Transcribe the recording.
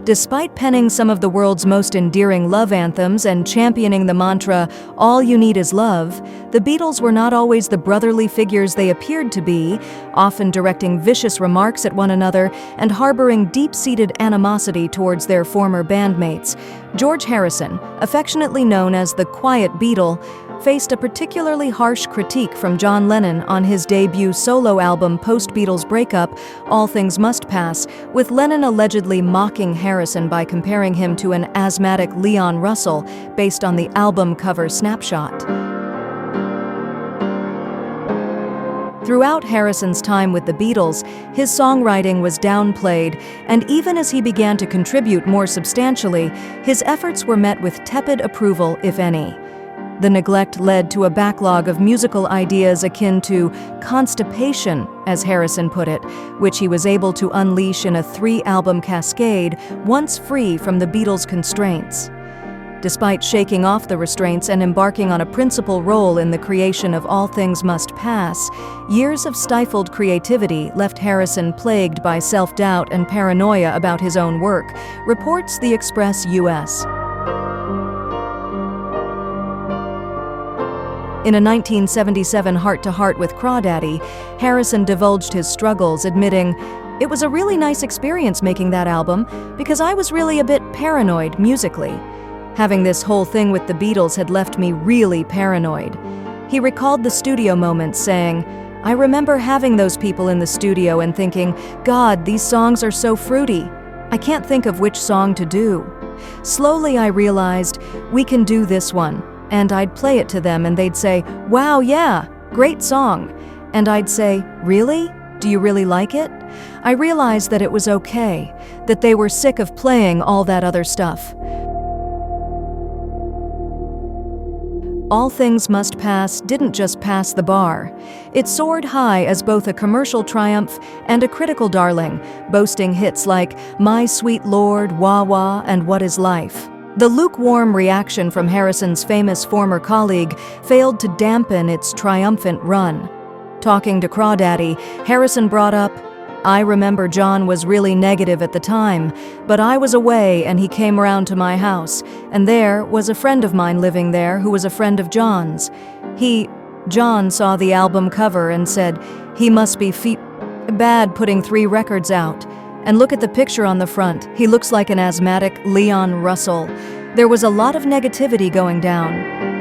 Despite penning some of the world's most endearing love anthems and championing the mantra, "All you need is love," the Beatles were not always the brotherly figures they appeared to be, often directing vicious remarks at one another and harboring deep-seated animosity towards their former bandmates. George Harrison, affectionately known as the Quiet Beatle, faced a particularly harsh critique from John Lennon on his debut solo album post-Beatles breakup, All Things Must Pass, with Lennon allegedly mocking Harrison by comparing him to an asthmatic Leon Russell based on the album cover snapshot. Throughout Harrison's time with the Beatles, his songwriting was downplayed, and even as he began to contribute more substantially, his efforts were met with tepid approval, if any. The neglect led to a backlog of musical ideas akin to constipation, as Harrison put it, which he was able to unleash in a 3-album cascade, once free from the Beatles' constraints. Despite shaking off the restraints and embarking on a principal role in the creation of All Things Must Pass, years of stifled creativity left Harrison plagued by self-doubt and paranoia about his own work, reports The Express US. In a 1977 heart-to-heart with Crawdaddy, Harrison divulged his struggles, admitting, "It was a really nice experience making that album, because I was really a bit paranoid musically. Having this whole thing with the Beatles had left me really paranoid." He recalled the studio moments, saying, "I remember having those people in the studio and thinking, God, these songs are so fruity. I can't think of which song to do. Slowly I realized, we can do this one. And I'd play it to them and they'd say, 'Wow, yeah, great song.' And I'd say, 'Really? Do you really like it?' I realized that it was okay, that they were sick of playing all that other stuff." All Things Must Pass didn't just pass the bar. It soared high as both a commercial triumph and a critical darling, boasting hits like My Sweet Lord, Wah Wah, and What Is Life. The lukewarm reaction from Harrison's famous former colleague failed to dampen its triumphant run. Talking to Crawdaddy, Harrison brought up, "I remember John was really negative at the time, but I was away and he came around to my house, and there was a friend of mine living there who was a friend of John's. John saw the album cover and said, he must be bad putting 3 records out. And look at the picture on the front. He looks like an asthmatic Leon Russell. There was a lot of negativity going down."